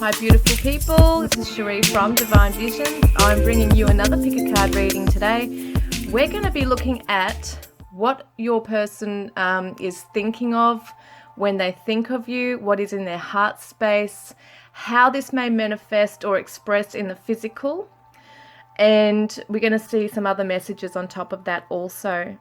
Hi beautiful people, this is Sheree from Divine Visions. I'm bringing you another pick a card reading today. We're going to be looking at what your person is thinking of when they think of you, what is in their heart space, how this may manifest or express in the physical, and we're going to see some other messages on top of that also.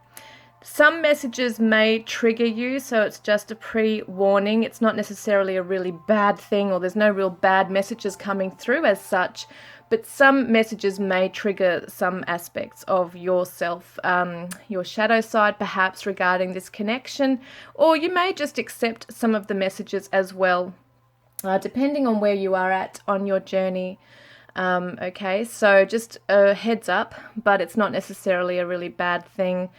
Some messages may trigger you, so it's just a pre-warning. It's not necessarily a really bad thing, or there's no real bad messages coming through as such, but some messages may trigger some aspects of yourself, your shadow side perhaps regarding this connection, or you may just accept some of the messages as well, depending on where you are at on your journey. Okay, so just a heads up, but it's not necessarily a really bad thing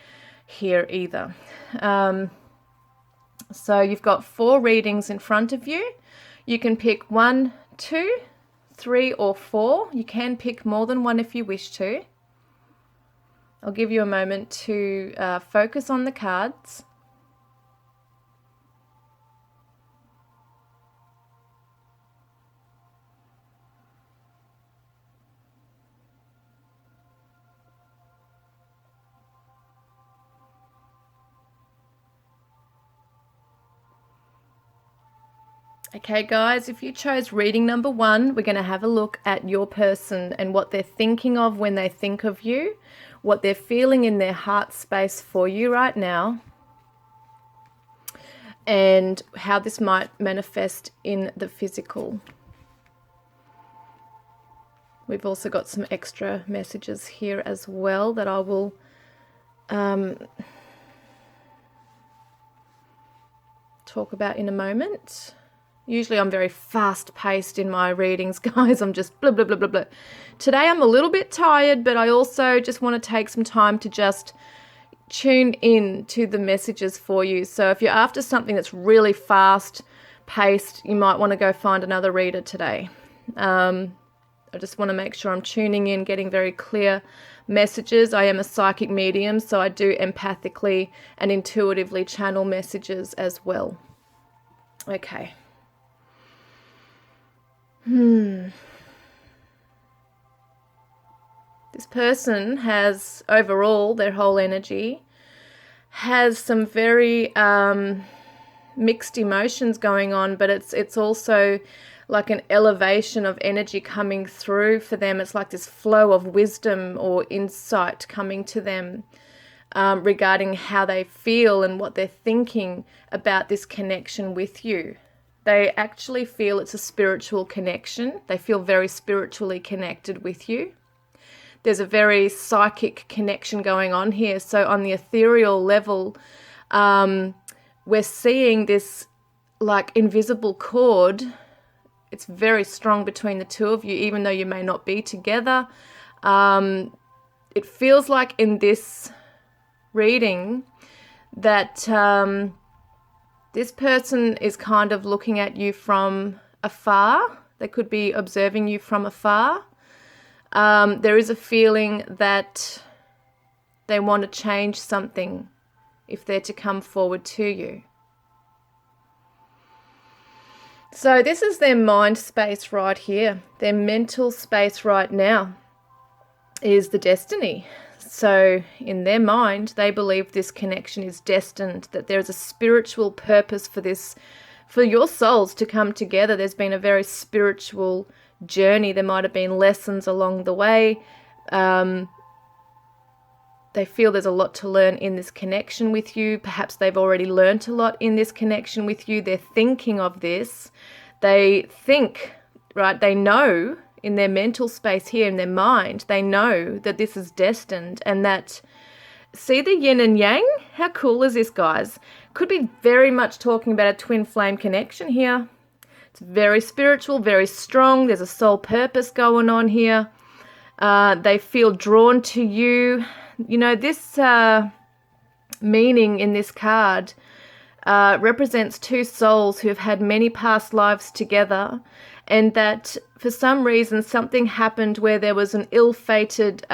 here either. So you've got 4 readings in front of you. You can pick 1, 2, 3 or 4. You can pick more than one if you wish to. I'll give you a moment to focus on the cards. Okay guys, if you chose reading number 1, we're going to have a look at your person and what they're thinking of when they think of you, what they're feeling in their heart space for you right now, and how this might manifest in the physical. We've also got some extra messages here as well that I will talk about in a moment. Usually I'm very fast-paced in my readings, guys. I'm just blah, blah, blah, blah, blah. Today I'm a little bit tired, but I also just want to take some time to just tune in to the messages for you. So if you're after something that's really fast-paced, you might want to go find another reader today. I just want to make sure I'm tuning in, getting very clear messages. I am a psychic medium, so I do empathically and intuitively channel messages as well. Okay. This person has, overall, their whole energy has some very mixed emotions going on, but it's also like an elevation of energy coming through for them. It's like this flow of wisdom or insight coming to them regarding how they feel and what they're thinking about this connection with you. They actually feel it's a spiritual connection. They feel very spiritually connected with you. There's a very psychic connection going on here. So on the ethereal level, we're seeing this like invisible cord. It's very strong between the two of you, even though you may not be together. It feels like in this reading that this person is kind of looking at you from afar. They could be observing you from afar. There is a feeling that they want to change something if they're to come forward to you. So this is their mind space right here. Their mental space right now is the destiny. So in their mind, they believe this connection is destined, that there is a spiritual purpose for this, for your souls to come together. There's been a very spiritual journey. There might have been lessons along the way. They feel there's a lot to learn in this connection with you. Perhaps they've already learned a lot in this connection with you. They're thinking of this. They think, right, they know in their mental space here, in their mind, they know that this is destined, and that, see the yin and yang? How cool is this, guys? Could be very much talking about a twin flame connection here. It's very spiritual, very strong. There's a soul purpose going on here. They feel drawn to you. You know, this meaning in this card represents 2 souls who have had many past lives together, and that for some reason something happened where there was an ill-fated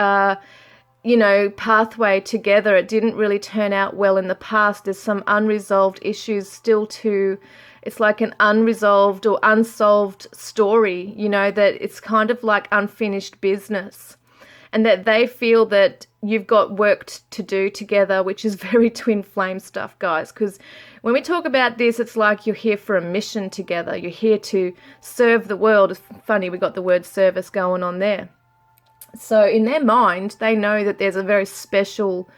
pathway together. It didn't really turn out well in the past. There's some unresolved issues still it's like an unresolved or unsolved story, that it's kind of like unfinished business. And that they feel that you've got work to do together, which is very twin flame stuff, guys. Because when we talk about this, it's like you're here for a mission together. You're here to serve the world. It's funny, we got the word service going on there. So in their mind, they know that there's a very special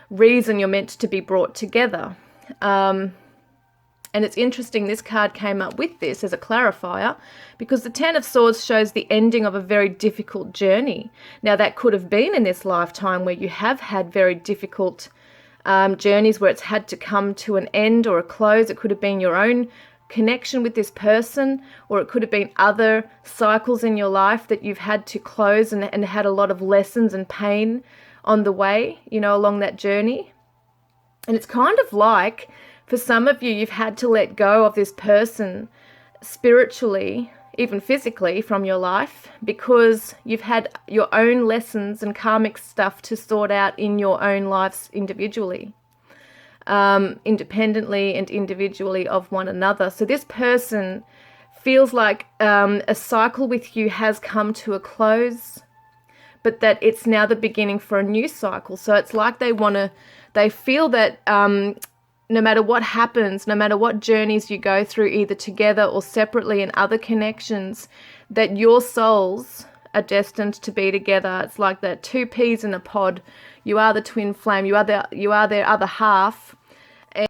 reason you're meant to be brought together. And it's interesting, this card came up with this as a clarifier because the Ten of Swords shows the ending of a very difficult journey. Now, that could have been in this lifetime where you have had very difficult journeys where it's had to come to an end or a close. It could have been your own connection with this person, or it could have been other cycles in your life that you've had to close and had a lot of lessons and pain on the way, along that journey. And it's kind of like, for some of you, you've had to let go of this person spiritually, even physically, from your life because you've had your own lessons and karmic stuff to sort out in your own lives individually, independently and individually of one another. So this person feels like a cycle with you has come to a close, but that it's now the beginning for a new cycle. So it's like they feel that no matter what happens, no matter what journeys you go through, either together or separately in other connections, that your souls are destined to be together. It's like that two peas in a pod. You are the twin flame. You are their other half. And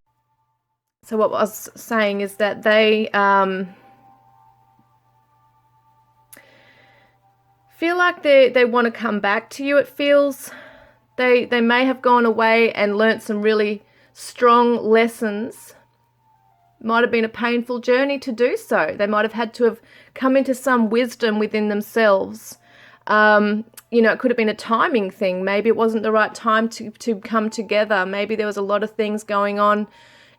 so what I was saying is that they feel like they want to come back to you. It feels they may have gone away and learnt some really strong lessons. Might have been a painful journey to do so. They might have had to have come into some wisdom within themselves. It could have been a timing thing. Maybe it wasn't the right time to come together. Maybe there was a lot of things going on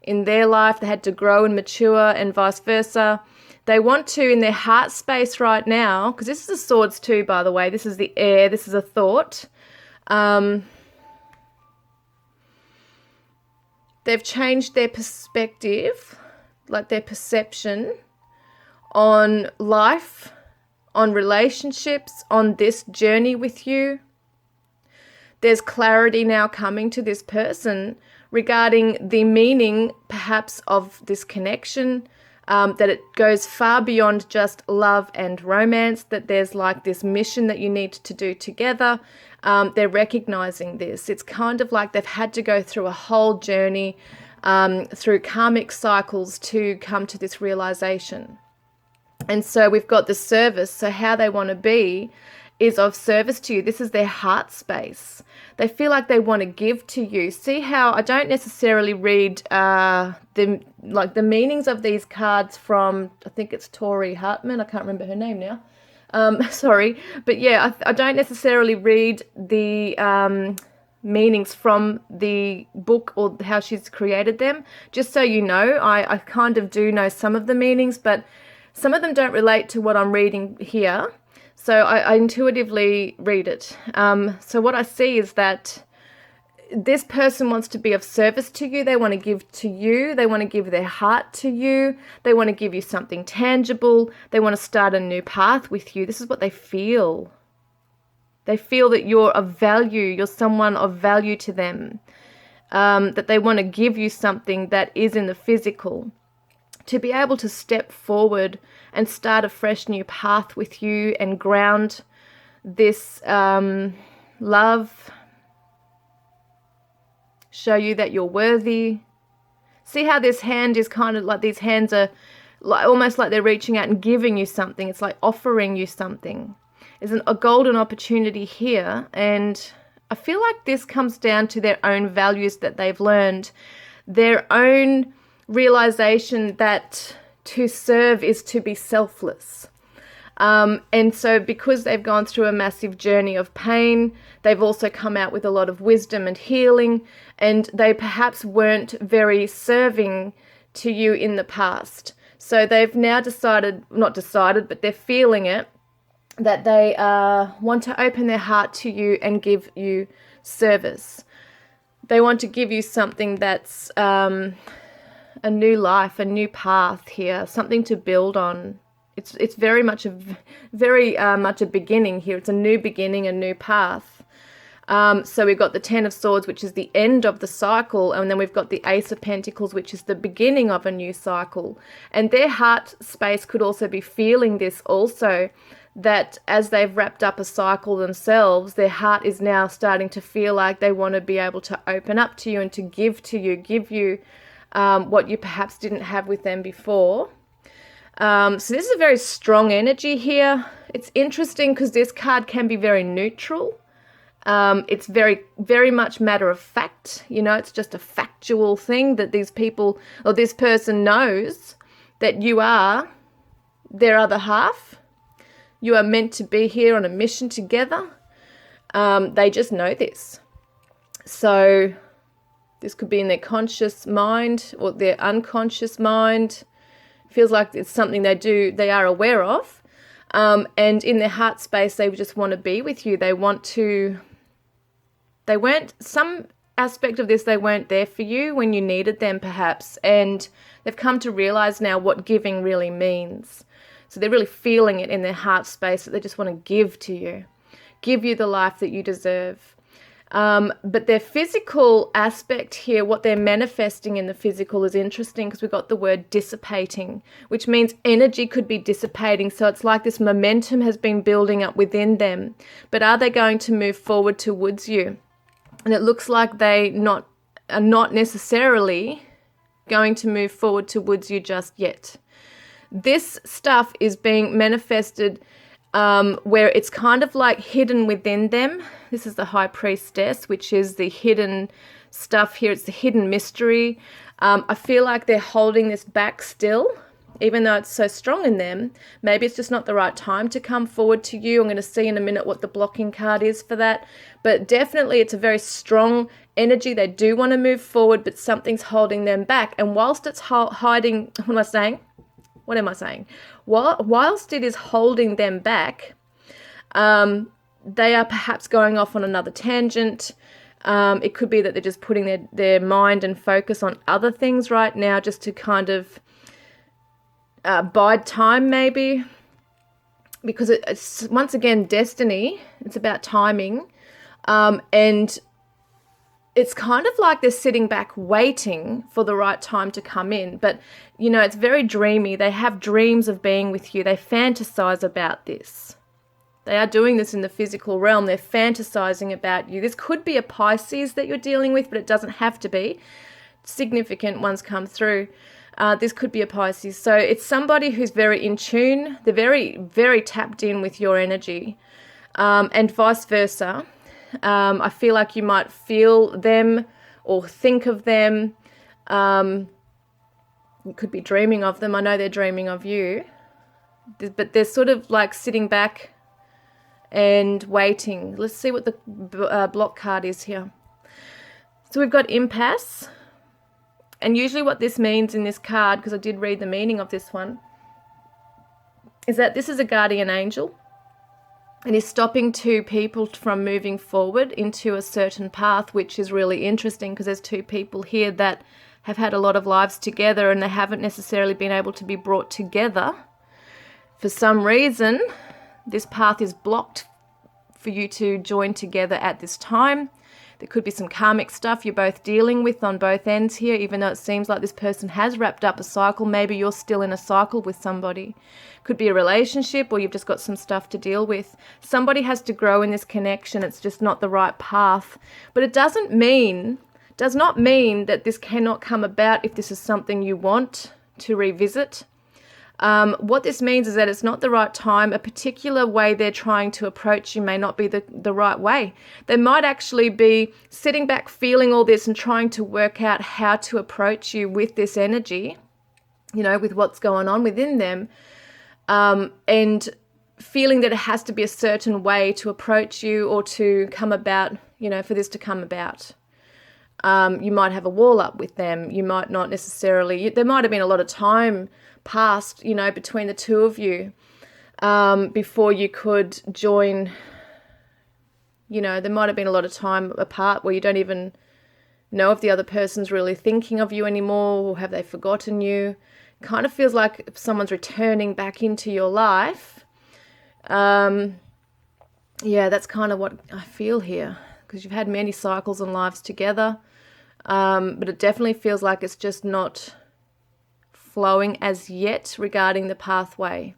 in their life. They had to grow and mature and vice versa. They want to, in their heart space right now, because this is the swords too, by the way. This is the air. This is a thought. They've changed their perspective, like their perception on life, on relationships, on this journey with you. There's clarity now coming to this person regarding the meaning, perhaps, of this connection, that it goes far beyond just love and romance, that there's like this mission that you need to do together. They're recognizing this. It's kind of like they've had to go through a whole journey through karmic cycles to come to this realization. And so we've got the service. So how they want to be is of service to you. This is their heart space. They feel like they want to give to you. See how I don't necessarily read the meanings of these cards from, I think it's Tori Hartman. I can't remember her name now. Sorry, but yeah, I don't necessarily read the meanings from the book or how she's created them. Just so you know, I kind of do know some of the meanings, but some of them don't relate to what I'm reading here. So I intuitively read it. So what I see is that this person wants to be of service to you. They want to give to you. They want to give their heart to you. They want to give you something tangible. They want to start a new path with you. This is what they feel. They feel that you're of value. You're someone of value to them. That they want to give you something that is in the physical. To be able to step forward and start a fresh new path with you and ground this love. Show you that you're worthy. See how this hand is kind of like, these hands are like almost like they're reaching out and giving you something. It's like offering you something. There's a golden opportunity here, and I feel like this comes down to their own values that they've learned, their own realization that to serve is to be selfless. And so because they've gone through a massive journey of pain, they've also come out with a lot of wisdom and healing, and they perhaps weren't very serving to you in the past. So they've now but they're feeling it, that they want to open their heart to you and give you service. They want to give you something that's a new life, a new path here, something to build on. It's very much a beginning here. It's a new beginning, a new path. So we've got the Ten of Swords, which is the end of the cycle, and then we've got the Ace of Pentacles, which is the beginning of a new cycle. And their heart space could also be feeling this also, that as they've wrapped up a cycle themselves, their heart is now starting to feel like they want to be able to open up to you and to give you what you perhaps didn't have with them before. So this is a very strong energy here. It's interesting because this card can be very neutral. It's very, very much matter of fact. It's just a factual thing that these people or this person knows that you are their other half. You are meant to be here on a mission together. They just know this. So this could be in their conscious mind or their unconscious mind. Feels like it's something they are aware of. And in their heart space, they just want to be with you. Some aspect of this, they weren't there for you when you needed them perhaps. And they've come to realize now what giving really means. So they're really feeling it in their heart space that they just want to give you the life that you deserve. But their physical aspect here, what they're manifesting in the physical is interesting because we've got the word dissipating, which means energy could be dissipating. So it's like this momentum has been building up within them. But are they going to move forward towards you? And it looks like they are not necessarily going to move forward towards you just yet. This stuff is being manifested where it's kind of like hidden within them. This is the High Priestess, which is the hidden stuff here. It's the hidden mystery. I feel like they're holding this back still, even though it's so strong in them. Maybe it's just not the right time to come forward to you. I'm going to see in a minute what the blocking card is for that. But definitely it's a very strong energy. They do want to move forward, but something's holding them back. And whilst it's hiding, what am I saying? Whilst it is holding them back, they are perhaps going off on another tangent. It could be that they're just putting their mind and focus on other things right now just to kind of bide time maybe. Because it's, once again, destiny. It's about timing. And it's kind of like they're sitting back waiting for the right time to come in. But, it's very dreamy. They have dreams of being with you. They fantasize about this. They are doing this in the physical realm. They're fantasizing about you. This could be a Pisces that you're dealing with, but it doesn't have to be. Significant ones come through. This could be a Pisces. So it's somebody who's very in tune. They're very, very tapped in with your energy, and vice versa. I feel like you might feel them or think of them. You could be dreaming of them. I know they're dreaming of you. But they're sort of like sitting back and waiting. Let's see what the block card is here. So we've got impasse. And usually what this means in this card, because I did read the meaning of this one, is that this is a guardian angel. And is stopping two people from moving forward into a certain path, which is really interesting because there's two people here that have had a lot of lives together and they haven't necessarily been able to be brought together. For some reason, this path is blocked for you to join together at this time. There could be some karmic stuff you're both dealing with on both ends here, even though it seems like this person has wrapped up a cycle. Maybe you're still in a cycle with somebody. Could be a relationship, or you've just got some stuff to deal with. Somebody has to grow in this connection. It's just not the right path. But it does not mean that this cannot come about if this is something you want to revisit. What this means is that it's not the right time. A particular way they're trying to approach you may not be the right way. They might actually be sitting back, feeling all this and trying to work out how to approach you with this energy, with what's going on within them, and feeling that it has to be a certain way to approach you or to come about, for this to come about. You might have a wall up with them. You might not necessarily, there might have been a lot of time passed, between the two of you, before you could join You know, there might have been a lot of time apart where you don't even know if the other person's really thinking of you anymore, or have they forgotten you. Kind of feels like if someone's returning back into your life. Yeah, that's kind of what I feel here, because you've had many cycles and lives together. But it definitely feels like it's just not flowing as yet regarding the pathway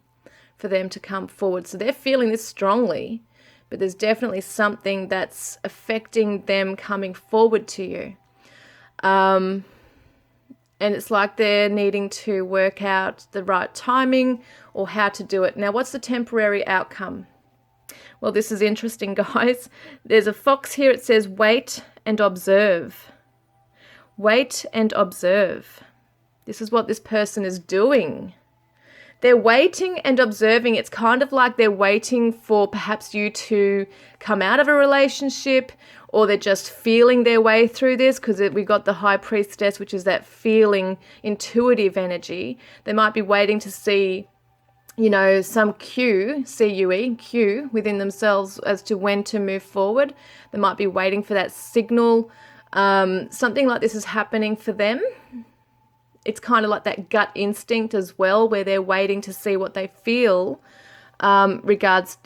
for them to come forward. So they're feeling this strongly, but there's definitely something that's affecting them coming forward to you. And it's like they're needing to work out the right timing or how to do it. Now, what's the temporary outcome? Well, this is interesting, guys. There's a fox here. It says, wait and observe. Wait and observe. This is what this person is doing. They're waiting and observing. It's kind of like they're waiting for perhaps you to come out of a relationship, or they're just feeling their way through this, because we got the High Priestess, which is that feeling, intuitive energy. They might be waiting to see, you know, some cue, C-U-E, cue within themselves as to when to move forward. They might be waiting for that signal. Something like this is happening for them. It's kind of like that gut instinct as well, where they're waiting to see what they feel in regards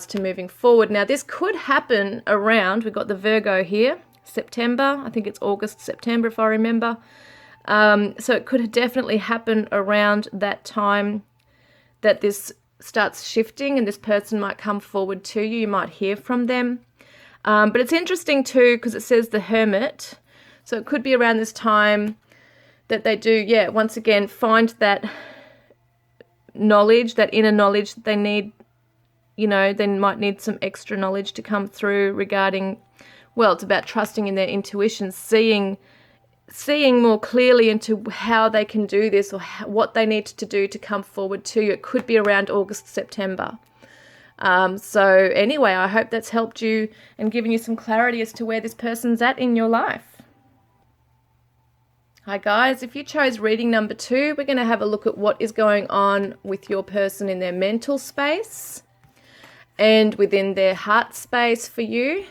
to moving forward. Now, this could happen around, we've got the Virgo here, September. I think it's August, September, if I remember. So it could definitely happen around that time that this starts shifting, and this person might come forward to you. You might hear from them. But it's interesting too, because it says the Hermit. So it could be around this time that they do, once again, find that knowledge, that inner knowledge that they need. You know, they might need some extra knowledge to come through regarding, well, it's about trusting in their intuition, seeing more clearly into how they can do this, or what they need to do to come forward to you. It could be around August, September. So anyway, I hope that's helped you and given you some clarity as to where this person's at in your life. Hi guys, if you chose reading number 2, we're going to have a look at what is going on with your person in their mental space and within their heart space for you,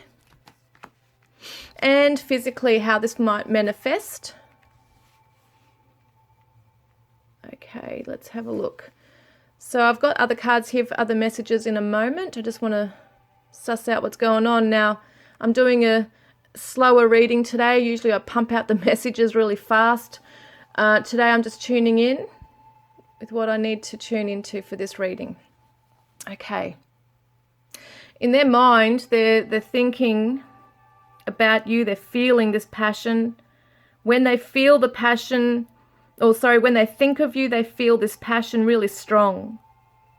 and physically how this might manifest. Okay, let's have a look. So I've got other cards here for other messages in a moment. I just want to suss out what's going on. Now, I'm doing a slower reading today. Usually I pump out the messages really fast. Today I'm just tuning in with what I need to tune into for this reading. Okay. In their mind, they're thinking about you. They're feeling this passion. When they feel the passion, when they think of you, they feel this passion really strong.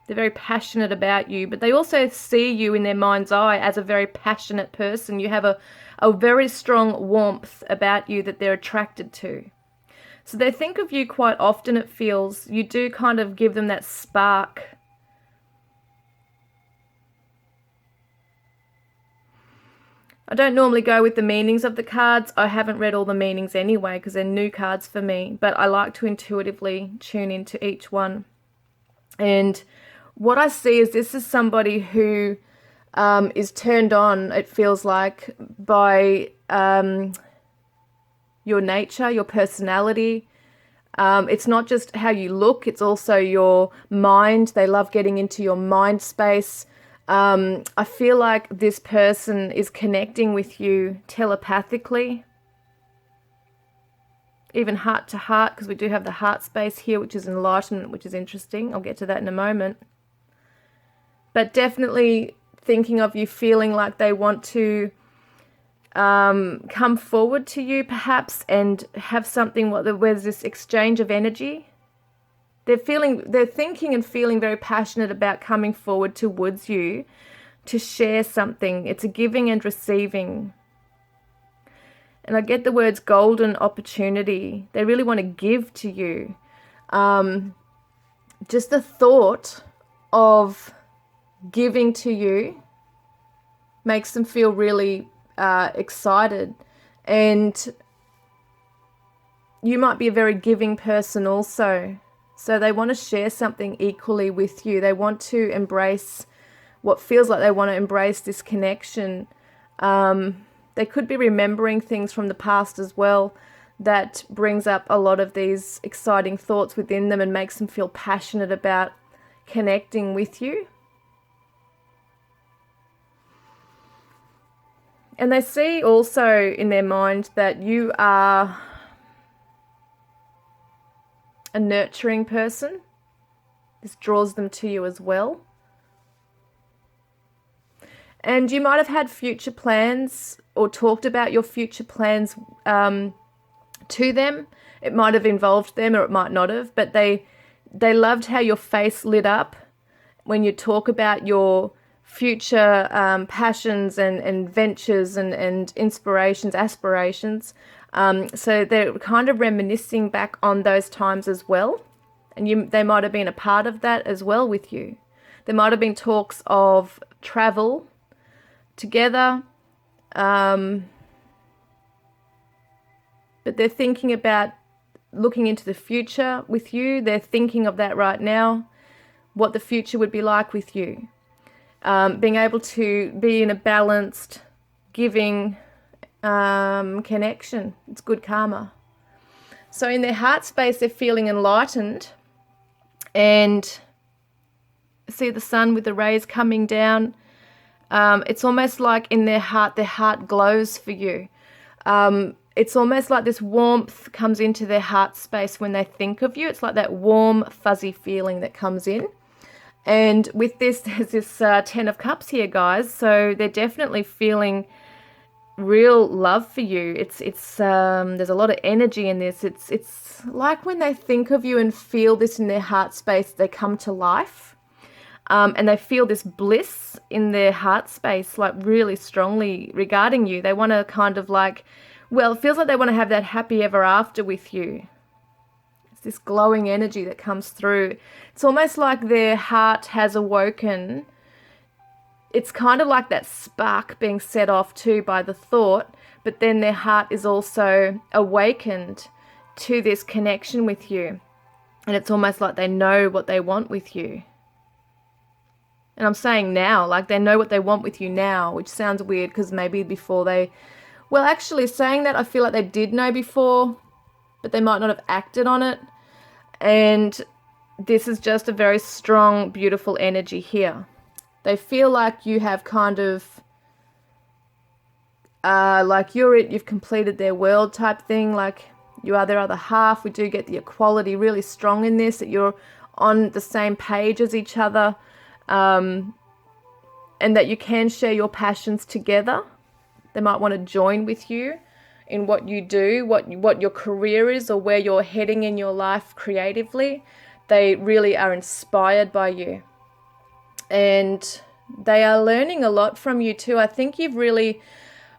They're very passionate about you, but they also see you in their mind's eye as a very passionate person. You have a very strong warmth about you that they're attracted to. So they think of you quite often, it feels. You do kind of give them that spark. I don't normally go with the meanings of the cards. I haven't read all the meanings anyway because they're new cards for me, but I like to intuitively tune into each one. And what I see is this is somebody who is turned on, it feels like, by your nature, your personality. It's not just how you look, it's also your mind. They love getting into your mind space. I feel like this person is connecting with you telepathically, even heart to heart, because we do have the heart space here, which is enlightenment, which is interesting. I'll get to that in a moment. But definitely thinking of you, feeling like they want to come forward to you perhaps and have something where there's this exchange of energy. They're thinking and feeling very passionate about coming forward towards you to share something. It's a giving and receiving. And I get the words golden opportunity. They really want to give to you. Just the thought of giving to you makes them feel really excited. And you might be a very giving person also. So they want to share something equally with you. They want to embrace what feels like they want to embrace this connection They could be remembering things from the past as well that brings up a lot of these exciting thoughts within them and makes them feel passionate about connecting with you. And they see also in their mind that you are a nurturing person. This draws them to you as well. And you might have had future plans or talked about your future plans to them. It might have involved them or it might not have, but they loved how your face lit up when you talk about your future passions and ventures and inspirations, aspirations. So they're kind of reminiscing back on those times as well. And they might have been a part of that as well with you. There might have been talks of travel together, but they're thinking about looking into the future with you. They're thinking of that right now, what the future would be like with you. Being able to be in a balanced, giving connection. It's good karma. So in their heart space, they're feeling enlightened, and see the sun with the rays coming down. It's almost like in their heart glows for you. It's almost like this warmth comes into their heart space when they think of you. It's like that warm, fuzzy feeling that comes in. And with this, there's this 10 of Cups here, guys. So they're definitely feeling real love for you. There's a lot of energy in this. It's like when they think of you and feel this in their heart space, they come to life. And they feel this bliss in their heart space, like really strongly regarding you. They want to kind of like, well, it feels like they want to have that happy ever after with you. It's this glowing energy that comes through. It's almost like their heart has awoken. It's kind of like that spark being set off too by the thought, but then their heart is also awakened to this connection with you. And it's almost like they know what they want with you. And I'm saying now, like they know what they want with you now, which sounds weird because maybe before well, actually saying that, I feel like they did know before, but they might not have acted on it. And this is just a very strong, beautiful energy here. They feel like you have kind of, like you've completed their world type thing, like you are their other half. We do get the equality really strong in this, that you're on the same page as each other. And that you can share your passions together. They might want to join with you in what you do, what your career is, or where you're heading in your life creatively. They really are inspired by you. And they are learning a lot from you too. I think you've really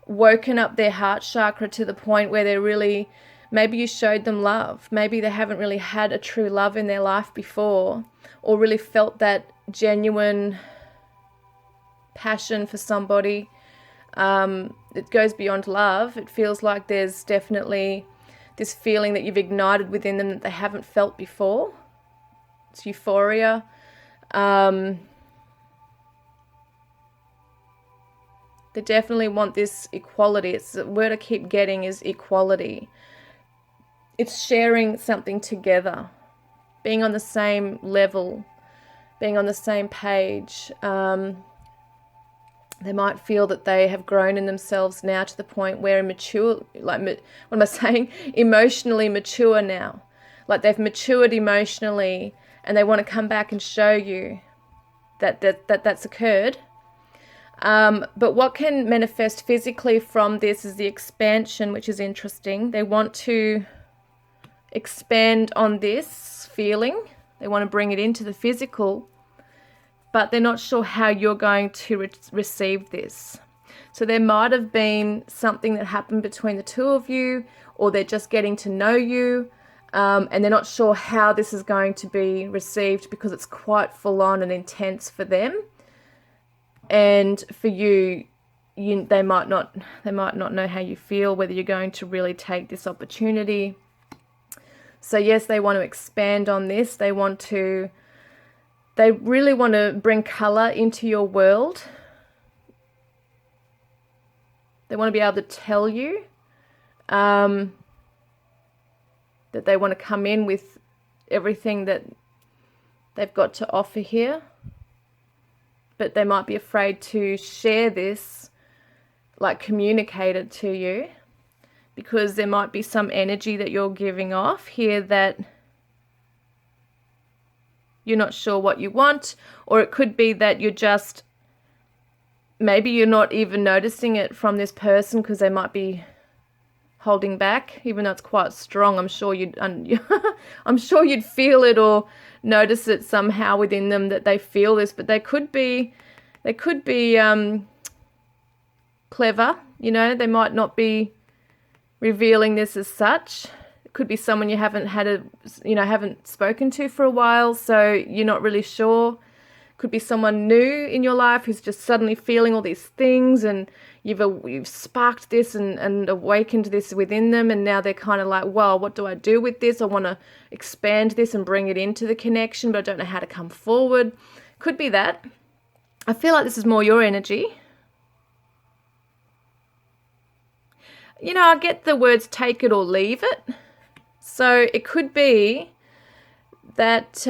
woken up their heart chakra to the point where they're really, maybe you showed them love. Maybe they haven't really had a true love in their life before, or really felt that genuine passion for somebody. It goes beyond love. It feels like there's definitely this feeling that you've ignited within them that they haven't felt before. It's euphoria. They definitely want this equality. It's the word I keep getting is equality. It's sharing something together, being on the same level, being on the same page. They might feel that they have grown in themselves now to the point where emotionally mature now. Like they've matured emotionally and they want to come back and show you that's occurred. But what can manifest physically from this is the expansion, which is interesting. They want to expand on this feeling. They want to bring it into the physical, but they're not sure how you're going to receive this. So there might have been something that happened between the two of you, or they're just getting to know you, and they're not sure how this is going to be received because it's quite full on and intense for them. And for you, they might not know how you feel, whether you're going to really take this opportunity. So yes, they want to expand on this. They really want to bring color into your world. They want to be able to tell you that they want to come in with everything that they've got to offer here. But they might be afraid to share this, like communicate it to you, because there might be some energy that you're giving off here that you're not sure what you want, or it could be that you're just, maybe you're not even noticing it from this person because they might be holding back, even though it's quite strong. I'm sure you'd feel it or notice it somehow within them that they feel this, but they could be clever, you know. They might not be revealing this as such. It could be someone you haven't spoken to for a while, so you're not really sure. Could be someone new in your life who's just suddenly feeling all these things, and you've sparked this and awakened this within them, and now they're kind of like, well, what do I do with this? I want to expand this and bring it into the connection, but I don't know how to come forward. Could be that. I feel like this is more your energy. You know, I get the words take it or leave it. So it could be that,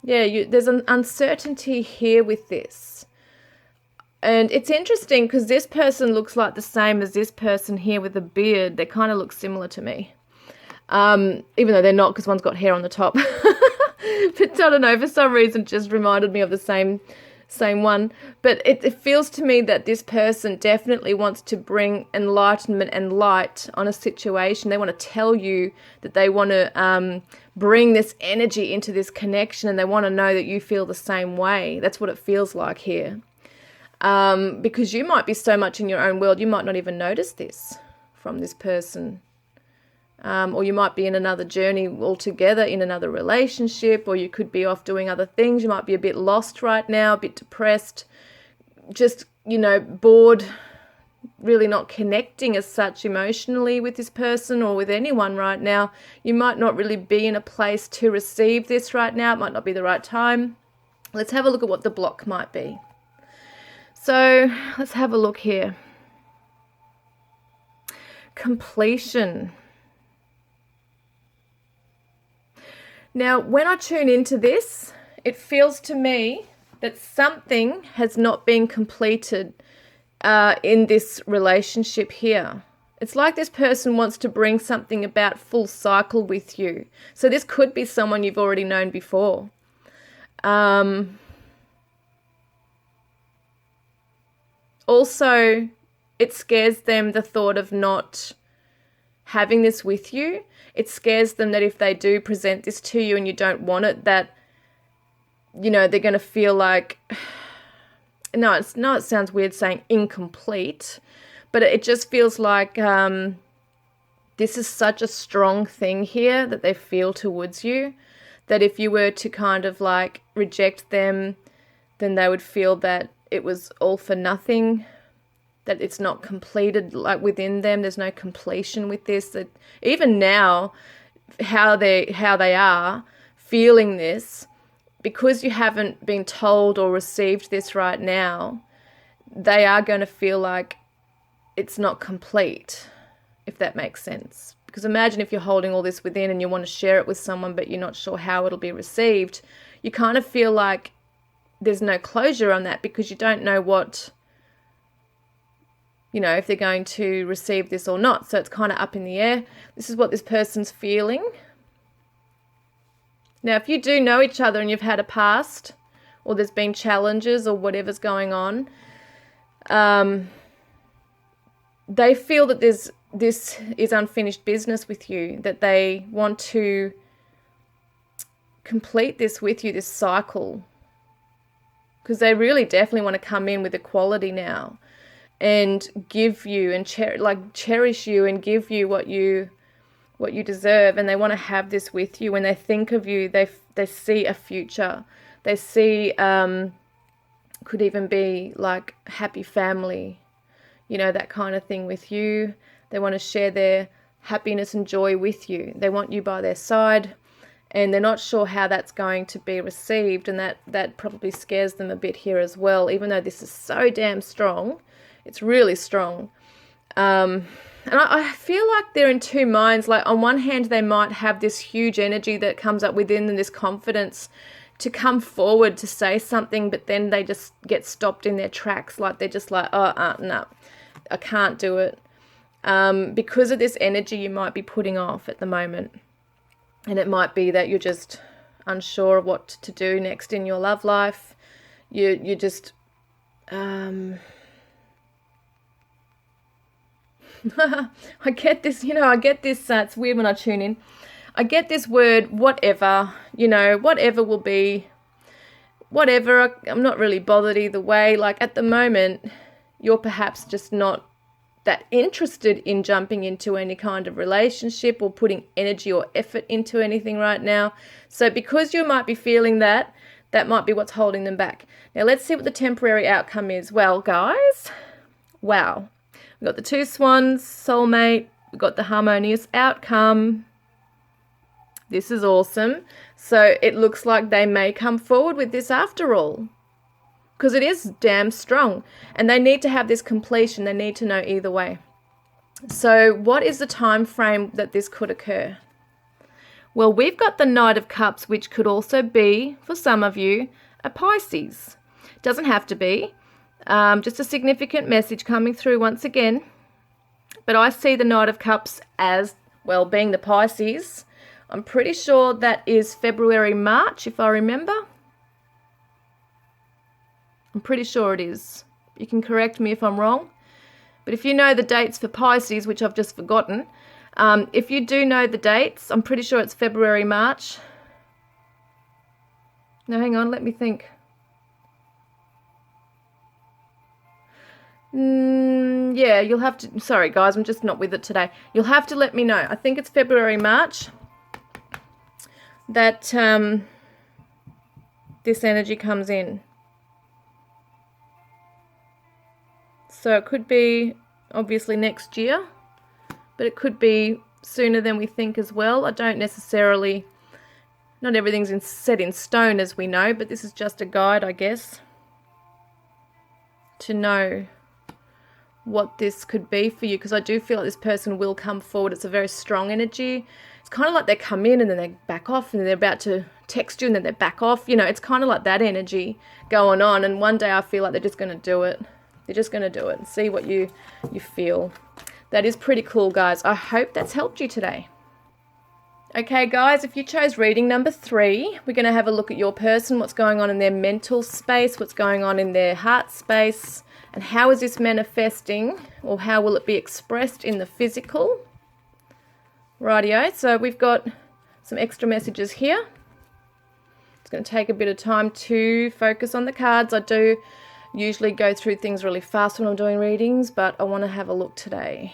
there's an uncertainty here with this. And it's interesting because this person looks like the same as this person here with a beard. They kind of look similar to me. Even though they're not, because one's got hair on the top. But I don't know, for some reason it just reminded me of the same one. But it feels to me that this person definitely wants to bring enlightenment and light on a situation. They want to tell you that they want to bring this energy into this connection, and they want to know that you feel the same way. That's what it feels like here. Because you might be so much in your own world, you might not even notice this from this person. Or you might be in another journey altogether, in another relationship, or you could be off doing other things. You might be a bit lost right now, a bit depressed, just, bored, really not connecting as such emotionally with this person or with anyone right now. You might not really be in a place to receive this right now. It might not be the right time. Let's have a look at what the block might be. So let's have a look here. Completion. Now, when I tune into this, it feels to me that something has not been completed in this relationship here. It's like this person wants to bring something about full cycle with you. So this could be someone you've already known before. Also, it scares them, the thought of not having this with you. It scares them that if they do present this to you and you don't want it, that, they're going to feel like, it sounds weird saying incomplete, but it just feels like this is such a strong thing here that they feel towards you, that if you were to kind of like reject them, then they would feel that it was all for nothing, that it's not completed, like within them. There's no completion with this. That even now, how they are feeling this, because you haven't been told or received this right now, they are going to feel like it's not complete, if that makes sense. Because imagine if you're holding all this within and you want to share it with someone, but you're not sure how it'll be received. You kind of feel like there's no closure on that, because you don't know what, if they're going to receive this or not. So it's kind of up in the air. This is what this person's feeling. Now, if you do know each other and you've had a past, or there's been challenges or whatever's going on, they feel that this is unfinished business with you, that they want to complete this with you, this cycle, because they really definitely want to come in with equality now and give you and cherish you and give you what you deserve. And they want to have this with you. When they think of you, they see a future. They see, could even be like happy family, that kind of thing with you. They want to share their happiness and joy with you. They want you by their side, and they're not sure how that's going to be received, and that probably scares them a bit here as well, even though this is so damn strong. It's really strong. And I feel like they're in two minds. Like, on one hand, they might have this huge energy that comes up within them, this confidence to come forward to say something, but then they just get stopped in their tracks. Like, they're just like, no, I can't do it. Because of this energy you might be putting off at the moment. And it might be that you're just unsure of what to do next in your love life. You just... I get this, it's weird when I tune in. I get this word, whatever, whatever will be, whatever. I'm not really bothered either way. Like, at the moment, you're perhaps just not that interested in jumping into any kind of relationship or putting energy or effort into anything right now. So because you might be feeling that might be what's holding them back. Now let's see what the temporary outcome is. Well, guys, wow. We've got the two swans, soulmate. We've got the harmonious outcome. This is awesome. So it looks like they may come forward with this after all, because it is damn strong, and they need to have this completion. They need to know either way. So what is the time frame that this could occur? Well, we've got the Knight of Cups, which could also be, for some of you, a Pisces. Doesn't have to be. Just a significant message coming through once again. But I see the Knight of Cups as, well, being the Pisces. I'm pretty sure that is February, March, if I remember. I'm pretty sure it is. You can correct me if I'm wrong. But if you know the dates for Pisces, which I've just forgotten, if you do know the dates, I'm pretty sure it's February, March. No, hang on, let me think. Yeah, you'll have to... Sorry, guys, I'm just not with it today. You'll have to let me know. I think it's February, March that this energy comes in. So it could be obviously next year, but it could be sooner than we think as well. I don't necessarily, not everything's set in stone as we know, but this is just a guide, I guess, to know what this could be for you, because I do feel like this person will come forward. It's a very strong energy. It's kind of like they come in and then they back off, and then they're about to text you and then they back off. It's kind of like that energy going on, and one day I feel like they're just going to do it. They're just going to do it and see what you feel. That is pretty cool, guys. I hope that's helped you today. Okay, guys, if you chose reading number 3, we're going to have a look at your person, what's going on in their mental space, what's going on in their heart space, and how is this manifesting, or how will it be expressed in the physical. Rightio, so we've got some extra messages here. It's going to take a bit of time to focus on the cards. I do usually go through things really fast when I'm doing readings, but I want to have a look today.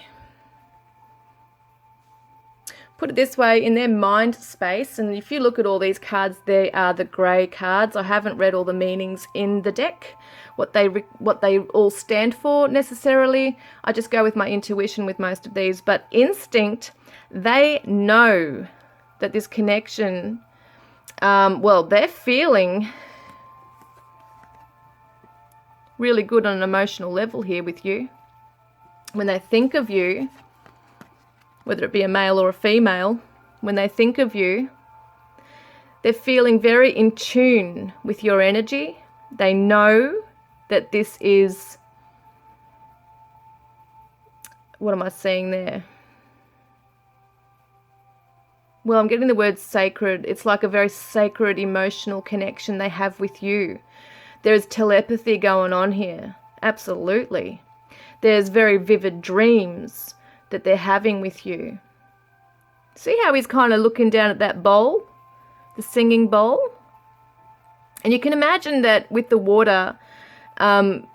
Put it this way, in their mind space, and if you look at all these cards, they are the grey cards. I haven't read all the meanings in the deck, what they all stand for necessarily. I just go with my intuition with most of these, but instinct, they know that this connection, they're feeling really good on an emotional level here with you. When they think of you, whether it be a male or a female, when they think of you, they're feeling very in tune with your energy. They know that this is, what am I saying there? Well, I'm getting the word sacred. It's like a very sacred emotional connection they have with you. There's telepathy going on here. Absolutely. There's very vivid dreams that they're having with you. See how he's kind of looking down at that bowl? The singing bowl? And you can imagine that with the water, when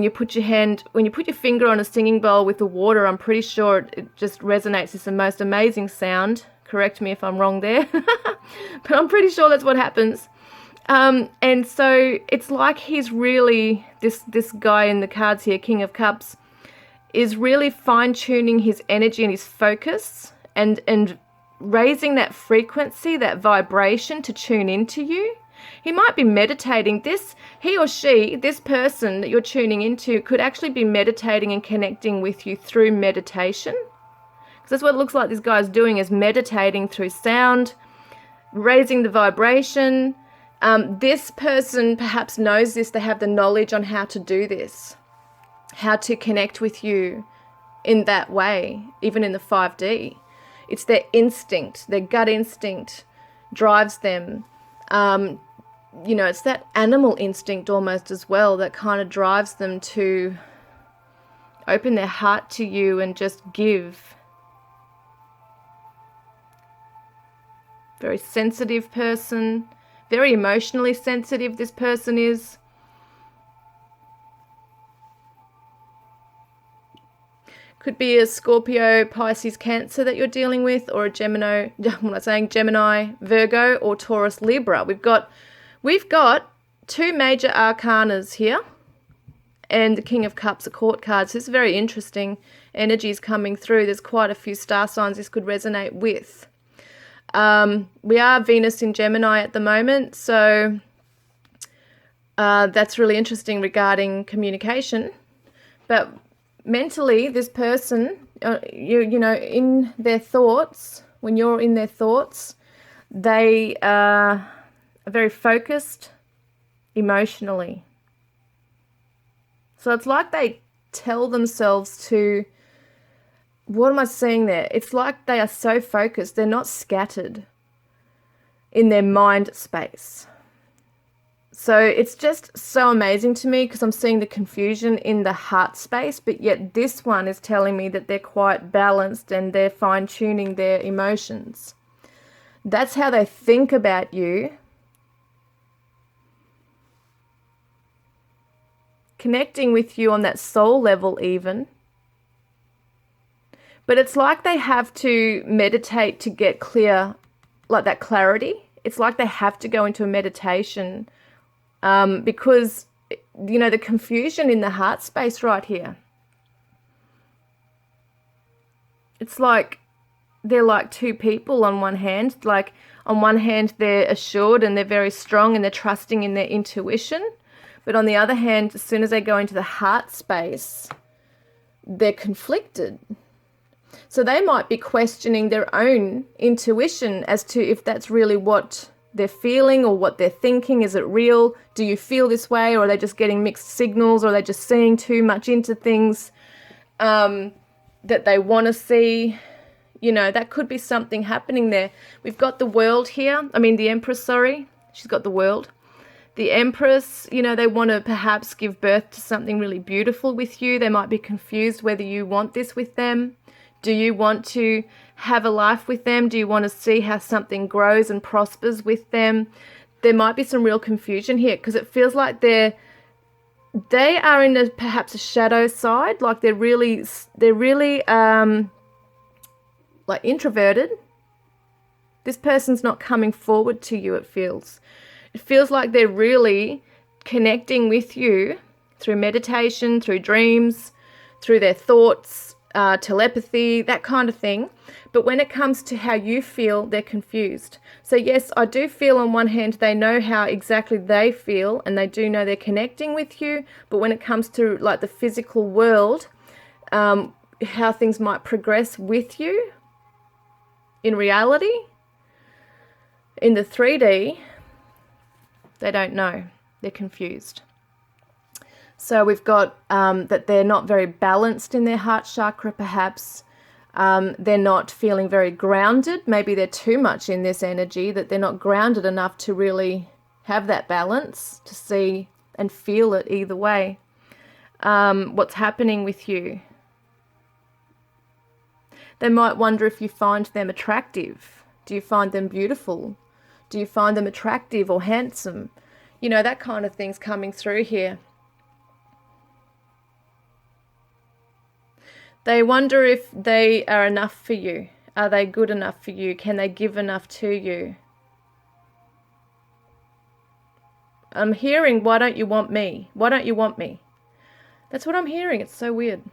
you put your finger on a singing bowl with the water, I'm pretty sure it just resonates. It's the most amazing sound. Correct me if I'm wrong there. But I'm pretty sure that's what happens. And so it's like he's really, this guy in the cards here, King of Cups, is really fine-tuning his energy and his focus and raising that frequency, that vibration to tune into you. He might be meditating. He or she, this person that you're tuning into, could actually be meditating and connecting with you through meditation. Because that's what it looks like this guy's doing, is meditating through sound, raising the vibration. This person perhaps knows this. They have the knowledge on how to do this, how to connect with you in that way, even in the 5D. It's their instinct, their gut instinct drives them. It's that animal instinct almost as well that kind of drives them to open their heart to you and just give. Very sensitive person, very emotionally sensitive this person is. Could be a Scorpio, Pisces, Cancer that you're dealing with, or a Gemini, Virgo, or Taurus, Libra. We've got two major arcanas here, and the King of Cups, a court card. So this is very interesting. Energies coming through. There's quite a few star signs this could resonate with. We are Venus in Gemini at the moment, so that's really interesting regarding communication. But mentally, this person, in their thoughts, when you're in their thoughts, they are very focused emotionally. So it's like they tell themselves to, what am I seeing there? It's like they are so focused, they're not scattered in their mind space. So it's just so amazing to me because I'm seeing the confusion in the heart space, but yet this one is telling me that they're quite balanced and they're fine-tuning their emotions. That's how they think about you. Connecting with you on that soul level even. But it's like they have to meditate to get clear, like that clarity. It's like they have to go into a meditation because, the confusion in the heart space right here. It's like they're like two people on one hand. Like on one hand, they're assured and they're very strong and they're trusting in their intuition. But on the other hand, as soon as they go into the heart space, they're conflicted. So they might be questioning their own intuition as to if that's really what they're feeling or what they're thinking. Is it real? Do you feel this way? Or are they just getting mixed signals? Or are they just seeing too much into things that they want to see? That could be something happening there. We've got the world here. The Empress, sorry. She's got the world. The Empress, they want to perhaps give birth to something really beautiful with you. They might be confused whether you want this with them. Do you want to have a life with them? Do you want to see how something grows and prospers with them? There might be some real confusion here because it feels like they are in perhaps a shadow side, like they're really like introverted. This person's not coming forward to you, it feels. It feels like they're really connecting with you through meditation, through dreams, through their thoughts, telepathy, that kind of thing. But when it comes to how you feel, they're confused. So yes, I do feel on one hand they know how exactly they feel and they do know they're connecting with you. But when it comes to like the physical world, how things might progress with you in reality, in the 3D, they don't know. They're confused. So we've got that they're not very balanced in their heart chakra, perhaps. They're not feeling very grounded. Maybe they're too much in this energy, that they're not grounded enough to really have that balance, to see and feel it either way. What's happening with you? They might wonder if you find them attractive. Do you find them beautiful? Do you find them attractive or handsome? That kind of thing's coming through here. They wonder if they are enough for you. Are they good enough for you? Can they give enough to you? I'm hearing, why don't you want me? Why don't you want me? That's what I'm hearing. It's so weird.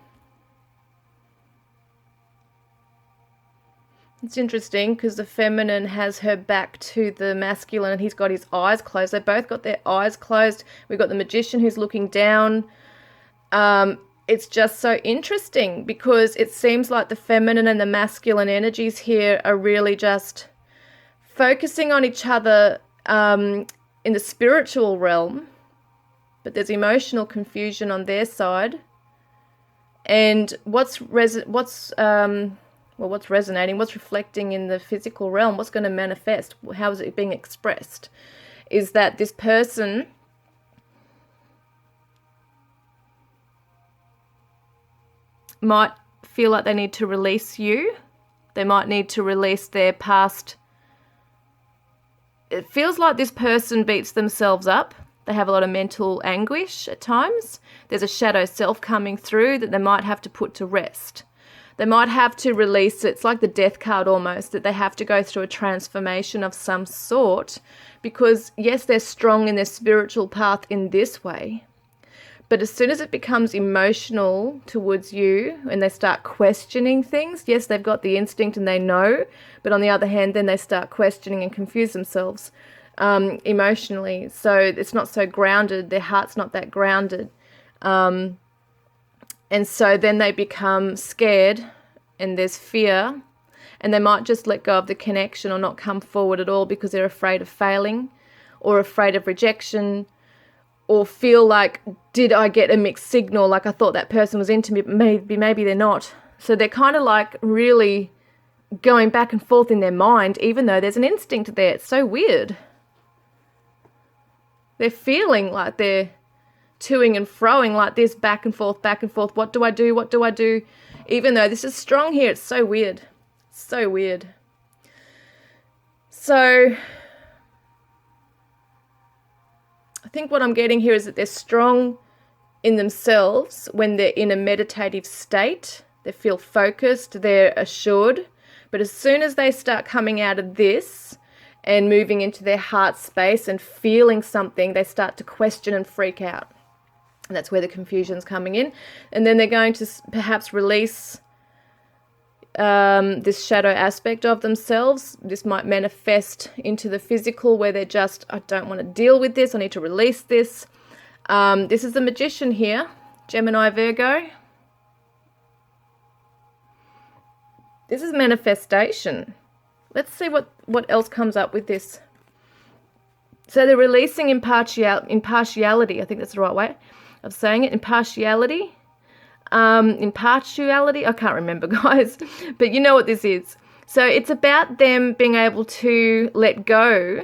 It's interesting because the feminine has her back to the masculine and he's got his eyes closed. They both got their eyes closed. We've got the magician who's looking down. It's just so interesting because it seems like the feminine and the masculine energies here are really just focusing on each other in the spiritual realm, but there's emotional confusion on their side. And what's resonating, what's reflecting in the physical realm, what's going to manifest, how is it being expressed, is that this person might feel like they need to release you. They might need to release their past. It feels like this person beats themselves up. They have a lot of mental anguish at times. There's a shadow self coming through that they might have to put to rest. They might have to release it. It's like the death card almost, that they have to go through a transformation of some sort because, yes, they're strong in their spiritual path in this way. But as soon as it becomes emotional towards you and they start questioning things, yes, they've got the instinct and they know, but on the other hand, then they start questioning and confuse themselves emotionally. So it's not so grounded. Their heart's not that grounded. And so then they become scared and there's fear and they might just let go of the connection or not come forward at all because they're afraid of failing or afraid of rejection, or feel like, did I get a mixed signal? Like I thought that person was into me, but maybe they're not. So they're kind of like really going back and forth in their mind, even though there's an instinct there. It's so weird. They're feeling like they're toing and froing like this, back and forth, back and forth. What do I do? What do I do? Even though this is strong here, it's so weird. So weird. So I think what I'm getting here is that they're strong in themselves when they're in a meditative state. They feel focused, they're assured. But as soon as they start coming out of this and moving into their heart space and feeling something, they start to question and freak out. And that's where the confusion's coming in. And then they're going to perhaps release this shadow aspect of themselves. This might manifest into the physical where they're just, I don't want to deal with this. I need to release this. This is the magician here, Gemini, Virgo. This is manifestation. Let's see what else comes up with this. So they're releasing impartiality. I think that's the right way of saying it. Impartiality. I can't remember, guys, but you know what this is. So it's about them being able to let go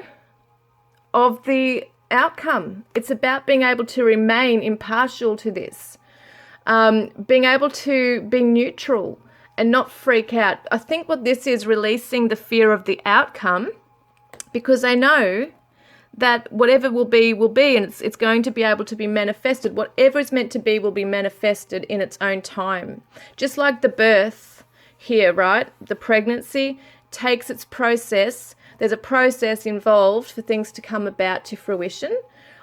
of the outcome. It's about being able to remain impartial to this, being able to be neutral and not freak out. I think what this is, releasing the fear of the outcome, because they know that whatever will be, and it's going to be able to be manifested. Whatever is meant to be will be manifested in its own time. Just like the birth here, right? The pregnancy takes its process. There's a process involved for things to come about to fruition.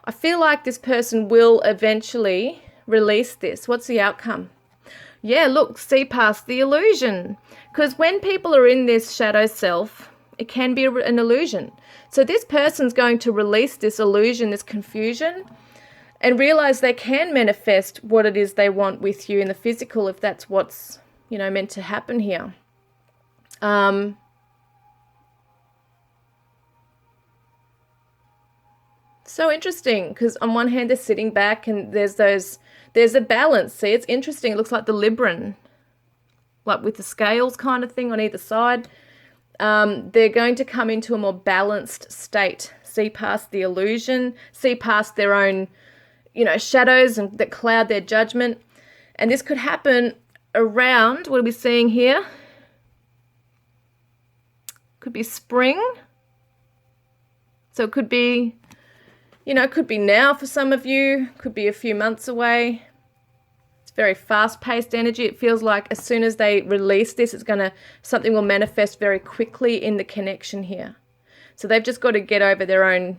I feel like this person will eventually release this. What's the outcome? Yeah, look, see past the illusion. Because when people are in this shadow self, it can be an illusion. So this person's going to release this illusion, this confusion, and realize they can manifest what it is they want with you in the physical, if that's what's, meant to happen here. So interesting, because on one hand they're sitting back and there's a balance. See, it's interesting. It looks like the Libran, like with the scales kind of thing on either side. They're going to come into a more balanced state, see past the illusion, see past their own, shadows and that cloud their judgment. And this could happen around, what are we seeing here? Could be spring. So it could be, it could be now for some of you, could be a few months away. Very fast-paced energy. It feels like as soon as they release this, something will manifest very quickly in the connection here. So they've just got to get over their own,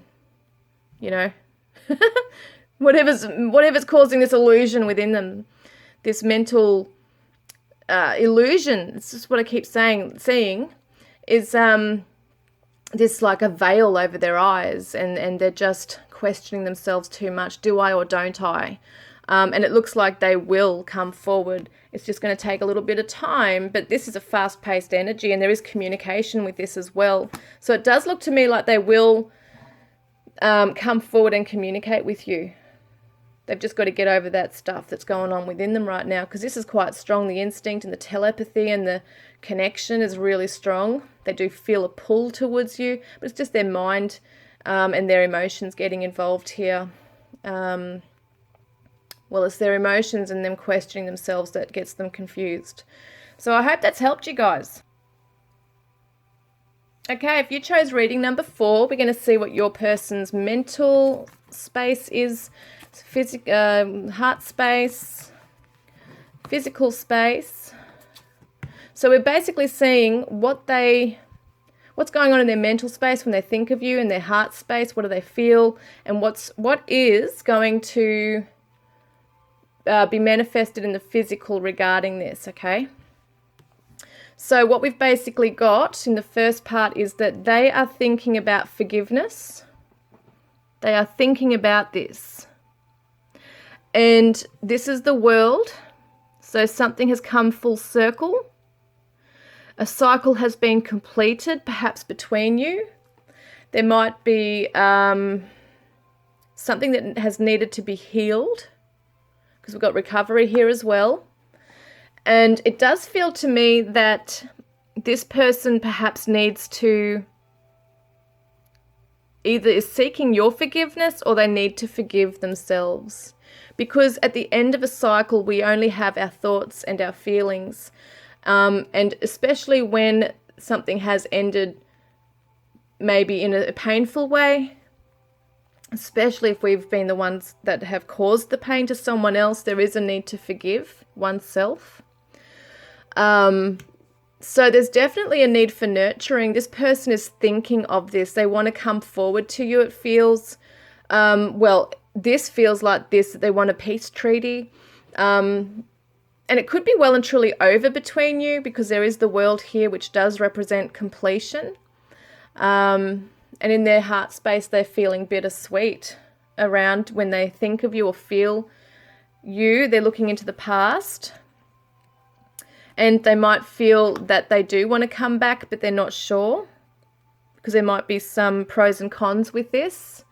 whatever's causing this illusion within them, this mental illusion. It's just what I keep seeing. is this like a veil over their eyes, and they're just questioning themselves too much. Do I or don't I? And it looks like they will come forward. It's just going to take a little bit of time, but this is a fast-paced energy, and there is communication with this as well. So it does look to me like they will come forward and communicate with you. They've just got to get over that stuff that's going on within them right now, because this is quite strong. The instinct and the telepathy and the connection is really strong. They do feel a pull towards you, but it's just their mind and their emotions getting involved here. Well, it's their emotions and them questioning themselves that gets them confused. So I hope that's helped you guys. Okay, if you chose reading number 4, we're going to see what your person's mental space is, heart space, physical space. So we're basically seeing what's going on in their mental space when they think of you, in their heart space. What do they feel, and what is going to be manifested in the physical regarding this, okay? So what we've basically got in the first part is that they are thinking about forgiveness. They are thinking about this. And this is the world. So something has come full circle. A cycle has been completed, perhaps between you. There might be something that has needed to be healed, because we've got recovery here as well. And it does feel to me that this person perhaps needs to either is seeking your forgiveness, or they need to forgive themselves. Because at the end of a cycle, we only have our thoughts and our feelings. And especially when something has ended maybe in a painful way, especially if we've been the ones that have caused the pain to someone else, there is a need to forgive oneself. So there's definitely a need for nurturing. This person is thinking of this. They want to come forward to you. It feels, this feels like this. They want a peace treaty. And it could be well and truly over between you, because there is the world here, which does represent completion. And in their heart space, they're feeling bittersweet around when they think of you or feel you. They're looking into the past. And they might feel that they do want to come back, but they're not sure, because there might be some pros and cons with this.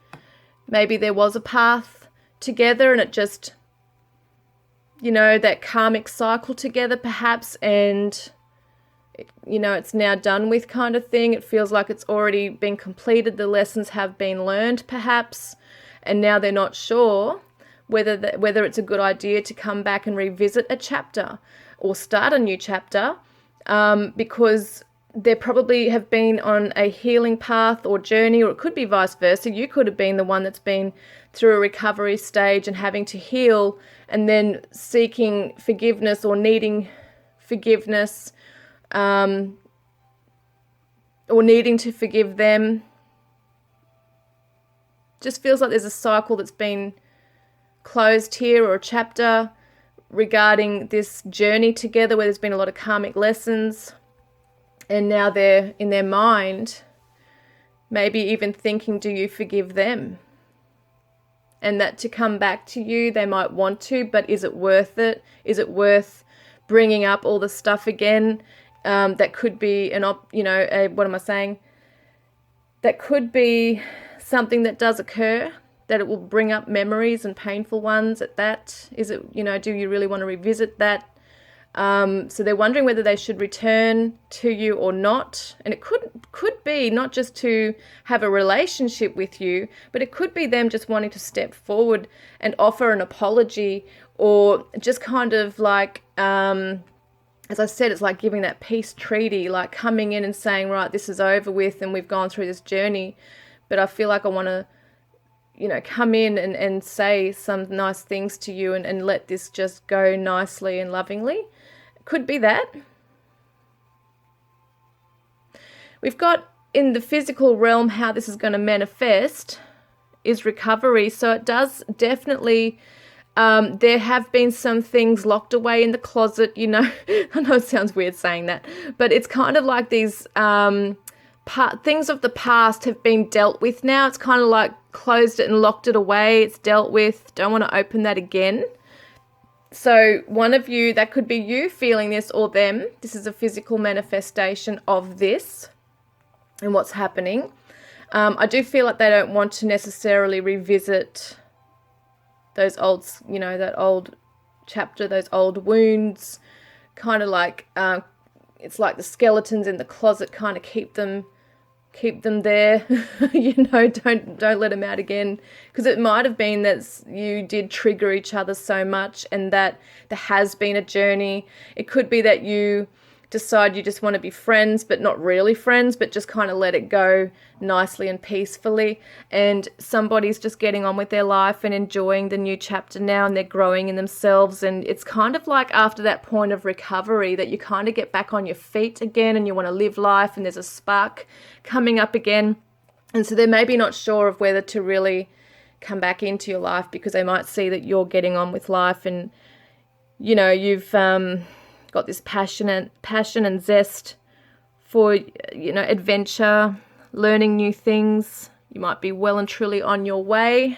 Maybe there was a path together and it just, that karmic cycle together perhaps, and, it's now done with kind of thing. It feels like it's already been completed. The lessons have been learned perhaps, and now they're not sure whether it's a good idea to come back and revisit a chapter or start a new chapter, because they probably have been on a healing path or journey, or it could be vice versa. You could have been the one that's been through a recovery stage and having to heal, and then seeking forgiveness or needing forgiveness, or needing to forgive them. Just feels like there's a cycle that's been closed here, or a chapter regarding this journey together where there's been a lot of karmic lessons, and now they're in their mind maybe even thinking, do you forgive them? And that to come back to you, they might want to, but is it worth it? Is it worth bringing up all the stuff again? That could be that could be something that does occur, that it will bring up memories and painful ones at that. Is it, do you really want to revisit that? So they're wondering whether they should return to you or not. And it could be not just to have a relationship with you, but it could be them just wanting to step forward and offer an apology, or just kind of like, as I said, it's like giving that peace treaty, like coming in and saying, right, this is over with and we've gone through this journey, but I feel like I want to, come in and say some nice things to you and let this just go nicely and lovingly. Could be that. We've got in the physical realm how this is going to manifest is recovery. So it does definitely There have been some things locked away in the closet, I know it sounds weird saying that, but it's kind of like these things of the past have been dealt with now. It's kind of like closed it and locked it away. It's dealt with. Don't want to open that again. So one of you, that could be you feeling this, or them. This is a physical manifestation of this and what's happening. I do feel like they don't want to necessarily revisit those old, that old chapter, those old wounds, kind of like, it's like the skeletons in the closet, kind of keep them there, don't let them out again, because it might have been that you did trigger each other so much and that there has been a journey. It could be that you decide you just want to be friends, but not really friends, but just kind of let it go nicely and peacefully, and somebody's just getting on with their life and enjoying the new chapter now, and they're growing in themselves. And it's kind of like after that point of recovery that you kind of get back on your feet again and you want to live life, and there's a spark coming up again. And so they're maybe not sure of whether to really come back into your life, because they might see that you're getting on with life, and you've got this passion and zest for adventure, learning new things. You might be well and truly on your way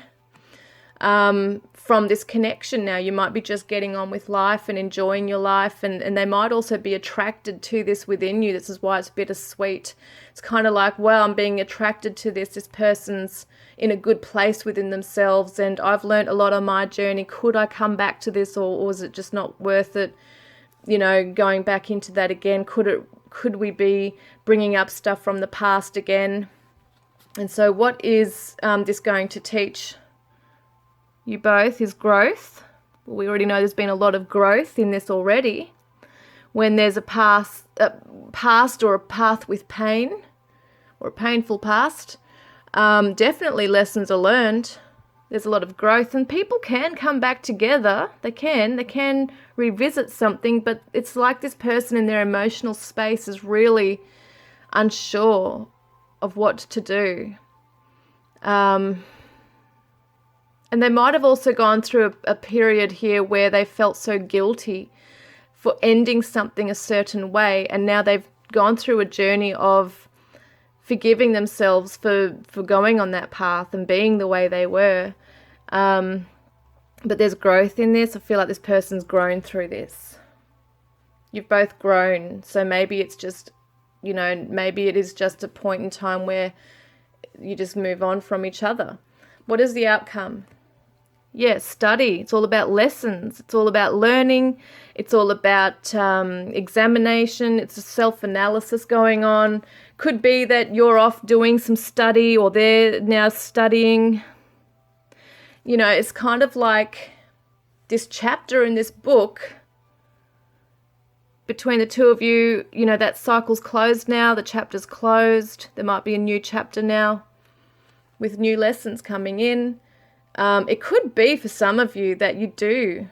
from this connection now. You might be just getting on with life and enjoying your life, and they might also be attracted to this within you. This is why it's bittersweet. It's kind of like, wow, I'm being attracted to this person's in a good place within themselves, and I've learned a lot on my journey. Could I come back to this, or is it just not worth it, going back into that again? Could we be bringing up stuff from the past again? And so what is this going to teach you both is growth. Well, we already know there's been a lot of growth in this already. When there's a past or a path with pain, or a painful past, definitely lessons are learned. There's a lot of growth, and people can come back together. They can revisit something, but it's like this person in their emotional space is really unsure of what to do. And they might have also gone through a period here where they felt so guilty for ending something a certain way, and now they've gone through a journey of forgiving themselves for going on that path and being the way they were. But there's growth in this. I feel like this person's grown through this. You've both grown. So maybe it's just, maybe it is just a point in time where you just move on from each other. What is the outcome? Yes, study. It's all about lessons. It's all about learning. It's all about examination. It's a self-analysis going on. Could be that you're off doing some study, or they're now studying. It's kind of like this chapter in this book between the two of you, that cycle's closed now. The chapter's closed. There might be a new chapter now with new lessons coming in. It could be for some of you that you do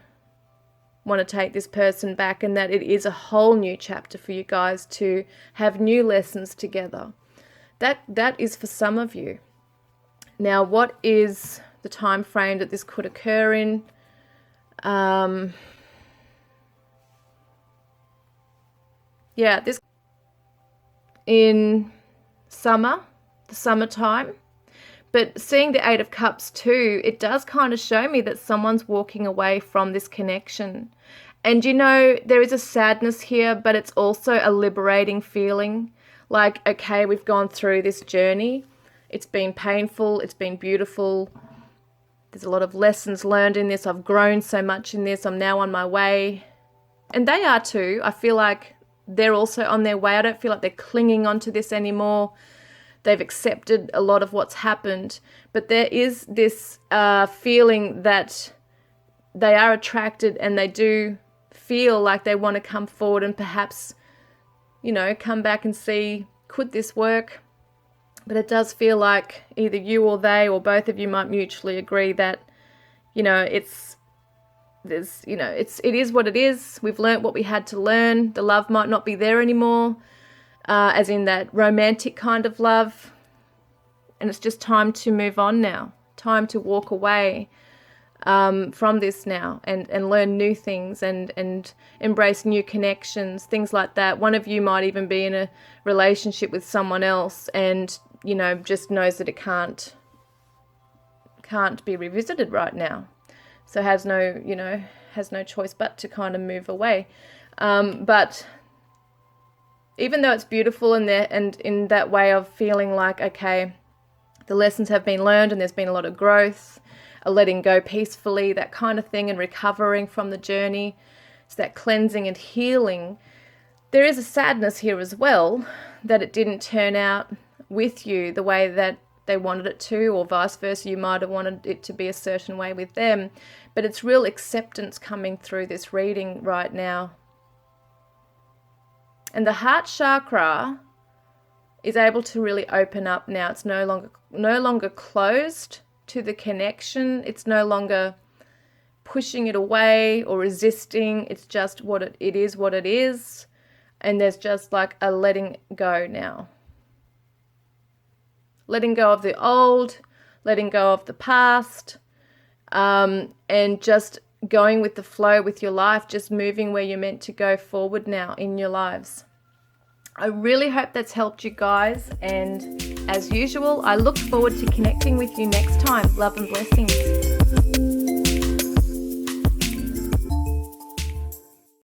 want to take this person back, and that it is a whole new chapter for you guys to have new lessons together. That is for some of you. Now, what is the time frame that this could occur in? This in the summertime. But seeing the Eight of Cups too, it does kind of show me that someone's walking away from this connection. And there is a sadness here, but it's also a liberating feeling. Like, okay, we've gone through this journey. It's been painful. It's been beautiful. There's a lot of lessons learned in this. I've grown so much in this. I'm now on my way. And they are too. I feel like they're also on their way. I don't feel like they're clinging onto this anymore. They've accepted a lot of what's happened. But there is this feeling that they are attracted, and they do feel like they want to come forward and perhaps, come back and see, could this work? But it does feel like either you or they or both of you might mutually agree that, it is what it is. We've learnt what we had to learn. The love might not be there anymore, as in that romantic kind of love. And it's just time to move on now. Time to walk away. from this now, and learn new things, and embrace new connections, things like that. One of you might even be in a relationship with someone else and, you know, just knows that it can't be revisited right now. So has no choice but to kind of move away. But even though it's beautiful and in that way of feeling like, okay, the lessons have been learned and there's been a lot of growth, a letting go peacefully, that kind of thing, and recovering from the journey, it's that cleansing and healing. There is a sadness here as well that it didn't turn out with you the way that they wanted it to, or vice versa, you might have wanted it to be a certain way with them. But it's real acceptance coming through this reading right now. And the heart chakra is able to really open up now. It's no longer closed to the connection. It's no longer pushing it away or resisting. It's just what it is. And there's just like a letting go now. Letting go of the old, letting go of the past, and just going with the flow with your life, just moving where you're meant to go forward now in your lives. I really hope that's helped you guys, and as usual, I look forward to connecting with you next time. Love and blessings.